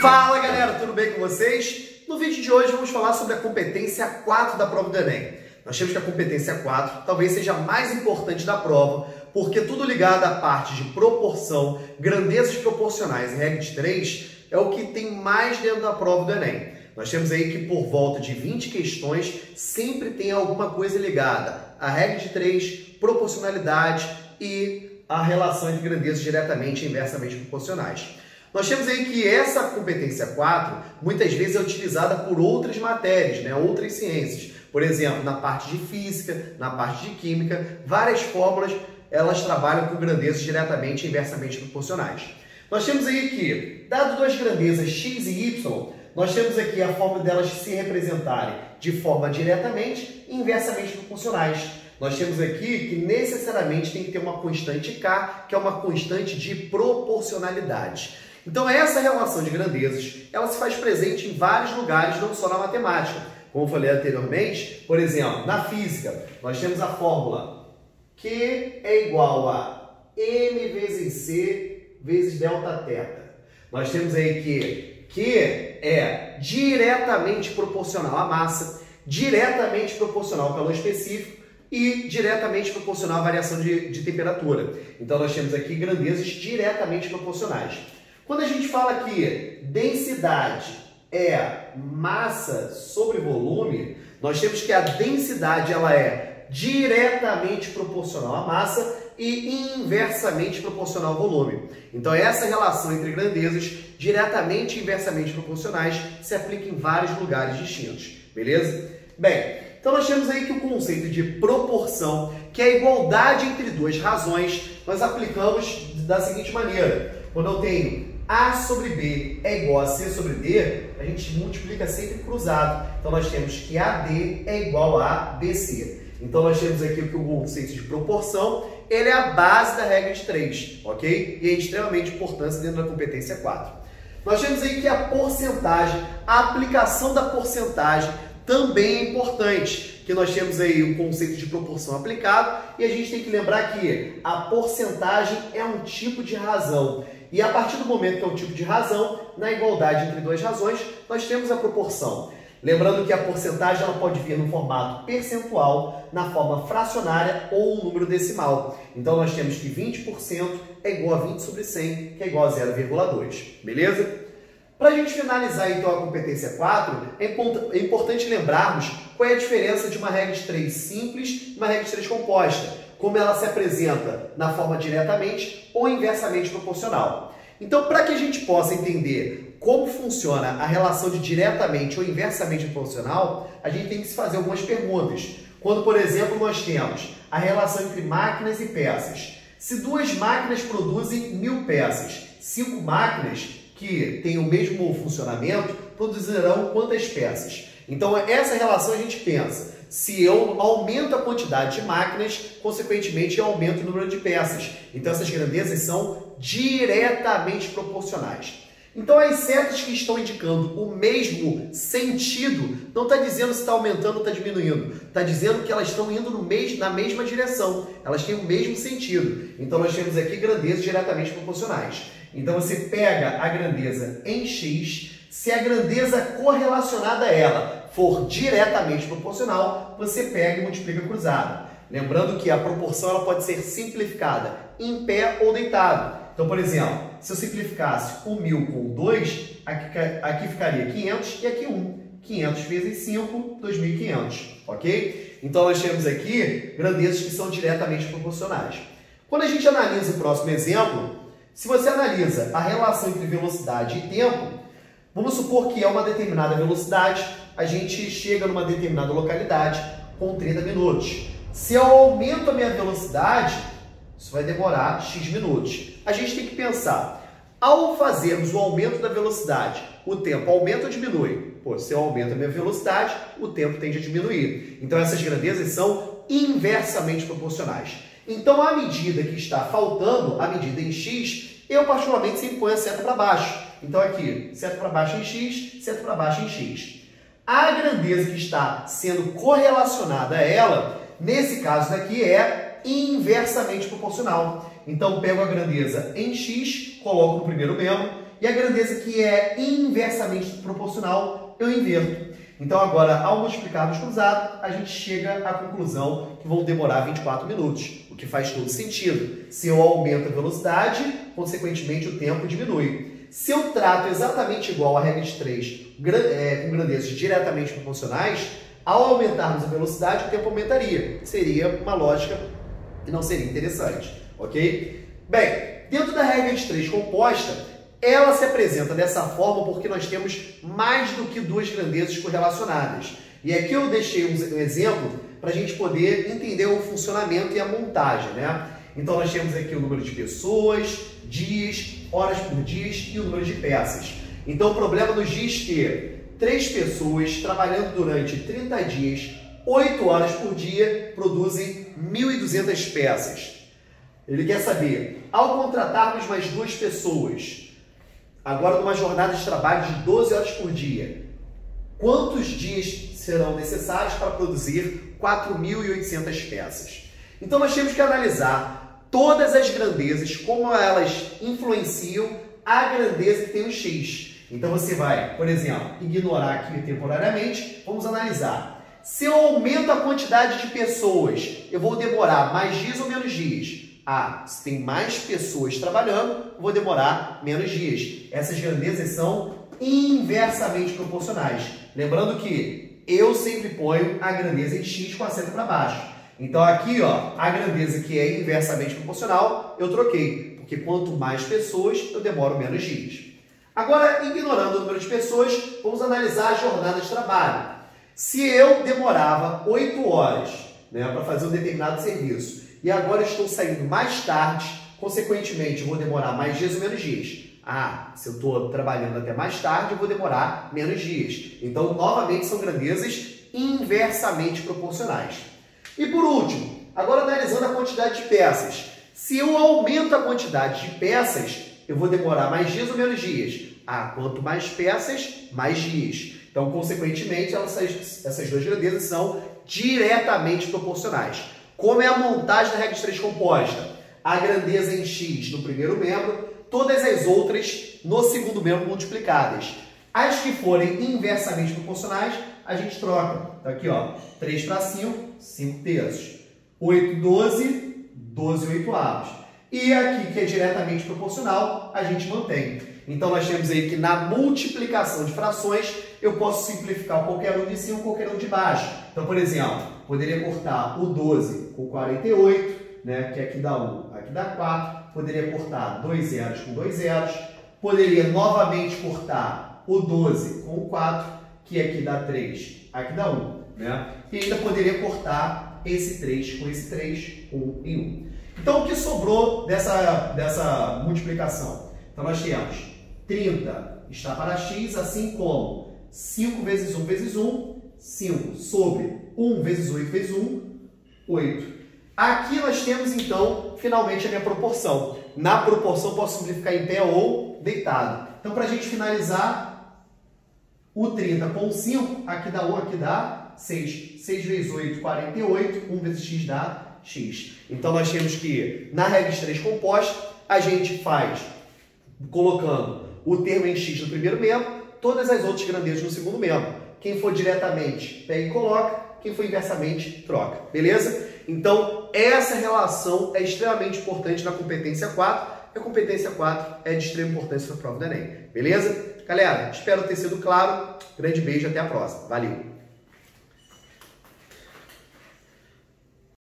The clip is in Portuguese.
Fala galera, tudo bem com vocês? No vídeo de hoje vamos falar sobre a competência 4 da prova do Enem. Nós temos que a competência 4 talvez seja a mais importante da prova, porque tudo ligado à parte de proporção, grandezas proporcionais e regra de 3 é o que tem mais dentro da prova do Enem. Nós temos aí que por volta de 20 questões sempre tem alguma coisa ligada à regra de 3, proporcionalidade e a relação entre grandezas diretamente e inversamente proporcionais. Nós temos aí que essa competência 4 muitas vezes é utilizada por outras matérias, outras ciências. Por exemplo, na parte de física, na parte de química, várias fórmulas elas trabalham com grandezas diretamente e inversamente proporcionais. Nós temos aí que, dado duas grandezas x e y, nós temos aqui a forma delas se representarem de forma diretamente e inversamente proporcionais. Nós temos aqui que necessariamente tem que ter uma constante k, que é uma constante de proporcionalidade. Então essa relação de grandezas, ela se faz presente em vários lugares, não só na matemática. Como eu falei anteriormente, por exemplo, na física, nós temos a fórmula Q é igual a m vezes c vezes delta θ. Nós temos aí que Q é diretamente proporcional à massa, diretamente proporcional ao calor específico e diretamente proporcional à variação de temperatura. Então nós temos aqui grandezas diretamente proporcionais. Quando a gente fala que densidade é massa sobre volume, nós temos que a densidade ela é diretamente proporcional à massa e inversamente proporcional ao volume. Então essa relação entre grandezas diretamente e inversamente proporcionais se aplica em vários lugares distintos, beleza? Bem, então nós temos aí que o conceito de proporção, que é a igualdade entre duas razões, nós aplicamos da seguinte maneira. Quando eu tenho A sobre B é igual a C sobre D, a gente multiplica sempre cruzado. Então nós temos que AD é igual a BC. Então nós temos aqui que o conceito de proporção, ele é a base da regra de 3, ok? E é de extremamente importância dentro da competência 4. Nós temos aí que a porcentagem, a aplicação da porcentagem também é importante, que nós temos aí o conceito de proporção aplicado e a gente tem que lembrar que a porcentagem é um tipo de razão. E a partir do momento que é um tipo de razão, na igualdade entre duas razões, nós temos a proporção. Lembrando que a porcentagem ela pode vir no formato percentual, na forma fracionária ou um número decimal. Então nós temos que 20% é igual a 20 sobre 100, que é igual a 0,2. Beleza? Para a gente finalizar então a competência 4, é importante lembrarmos qual é a diferença de uma regra de 3 simples e uma regra de 3 composta. Como ela se apresenta na forma diretamente ou inversamente proporcional. Então, para que a gente possa entender como funciona a relação de diretamente ou inversamente proporcional, a gente tem que se fazer algumas perguntas. Quando, por exemplo, nós temos a relação entre máquinas e peças. Se duas máquinas produzem 1000 peças, 5 máquinas que têm o mesmo funcionamento produzirão quantas peças? Então, essa relação a gente pensa. Se eu aumento a quantidade de máquinas, consequentemente eu aumento o número de peças. Então essas grandezas são diretamente proporcionais. Então as setas que estão indicando o mesmo sentido, não está dizendo se está aumentando ou está diminuindo. Está dizendo que elas estão indo na mesma direção. Elas têm o mesmo sentido. Então nós temos aqui grandezas diretamente proporcionais. Então você pega a grandeza em x, se a grandeza correlacionada a ela for diretamente proporcional, você pega e multiplica cruzado. Lembrando que a proporção ela pode ser simplificada em pé ou deitado. Então, por exemplo, se eu simplificasse o 1000 com 2, aqui ficaria 500 e aqui 1. 500 vezes 5, 2500, ok? Então, nós temos aqui grandezas que são diretamente proporcionais. Quando a gente analisa o próximo exemplo, se você analisa a relação entre velocidade e tempo, vamos supor que é uma determinada velocidade, a gente chega numa determinada localidade com 30 minutos. Se eu aumento a minha velocidade, isso vai demorar X minutos. A gente tem que pensar, ao fazermos o aumento da velocidade, o tempo aumenta ou diminui? Pô, se eu aumento a minha velocidade, o tempo tende a diminuir. Então essas grandezas são inversamente proporcionais. Então a medida que está faltando, a medida em X, eu particularmente sempre ponho a seta para baixo. Então aqui, seta para baixo em X, seta para baixo em X. A grandeza que está sendo correlacionada a ela, nesse caso daqui, é inversamente proporcional. Então, pego a grandeza em x, coloco no primeiro membro, e a grandeza que é inversamente proporcional, eu inverto. Então, agora, ao multiplicarmos cruzado, a gente chega à conclusão que vão demorar 24 minutos, o que faz todo sentido. Se eu aumento a velocidade, consequentemente, o tempo diminui. Se eu trato exatamente igual à regra de 3, com grandezas diretamente proporcionais, ao aumentarmos a velocidade, o tempo aumentaria. Seria uma lógica que não seria interessante, ok? Bem, dentro da regra de 3 composta, ela se apresenta dessa forma porque nós temos mais do que duas grandezas correlacionadas. E aqui eu deixei um exemplo para a gente poder entender o funcionamento e a montagem, né? Então nós temos aqui o número de pessoas, dias, horas por dia e o número de peças. Então o problema nos diz que 3 pessoas trabalhando durante 30 dias, 8 horas por dia, produzem 1.200 peças. Ele quer saber, ao contratarmos mais 2 pessoas, agora numa jornada de trabalho de 12 horas por dia, quantos dias serão necessários para produzir 4.800 peças? Então nós temos que analisar todas as grandezas, como elas influenciam a grandeza que tem o x. Então você vai, por exemplo, ignorar aqui temporariamente, vamos analisar. Se eu aumento a quantidade de pessoas, eu vou demorar mais dias ou menos dias? Se tem mais pessoas trabalhando, eu vou demorar menos dias. Essas grandezas são inversamente proporcionais. Lembrando que eu sempre ponho a grandeza em x com a seta para baixo. Então aqui, ó, a grandeza que é inversamente proporcional, eu troquei. Porque quanto mais pessoas, eu demoro menos dias. Agora, ignorando o número de pessoas, vamos analisar a jornada de trabalho. Se eu demorava 8 horas, né, para fazer um determinado serviço, e agora eu estou saindo mais tarde, consequentemente, eu vou demorar mais dias ou menos dias. Se eu estou trabalhando até mais tarde, eu vou demorar menos dias. Então, novamente, são grandezas inversamente proporcionais. E por último, agora analisando a quantidade de peças. Se eu aumento a quantidade de peças, eu vou demorar mais dias ou menos dias? Quanto mais peças, mais dias. Então, consequentemente, essas duas grandezas são diretamente proporcionais. Como é a montagem da regra de 3 composta? A grandeza em x no primeiro membro, todas as outras no segundo membro multiplicadas. As que forem inversamente proporcionais, a gente troca. Então aqui, ó, 3 para 5, 5 terços. 8, 12, 12 oitavos. E aqui, que é diretamente proporcional, a gente mantém. Então nós temos aí que na multiplicação de frações, eu posso simplificar qualquer um de cima, qualquer um de baixo. Então, por exemplo, poderia cortar o 12 com 48, né, que aqui dá 1, aqui dá 4. Poderia cortar 2 zeros com 2 zeros. Poderia novamente cortar o 12 com o 4, que aqui dá 3, aqui dá 1. Né? E ainda poderia cortar esse 3 com esse 3, 1 e 1. Então, o que sobrou dessa multiplicação? Então, nós temos 30 está para x, assim como 5 vezes 1 vezes 1, 5 sobre 1 vezes 8 vezes 1, 8. Aqui nós temos, então, finalmente a minha proporção. Na proporção, posso simplificar em pé ou deitado. Então, para a gente finalizar, o 30 com 5, aqui dá 1, aqui dá 6. 6 vezes 8, 48. 1 vezes x dá x. Então, nós temos que, na regra de 3 composta, a gente faz, colocando o termo em x no primeiro membro, todas as outras grandezas no segundo membro. Quem for diretamente, pega e coloca. Quem for inversamente, troca. Beleza? Então, essa relação é extremamente importante na competência 4. E a competência 4 é de extrema importância para a prova do Enem. Beleza? Galera, espero ter sido claro. Grande beijo, até a próxima. Valeu!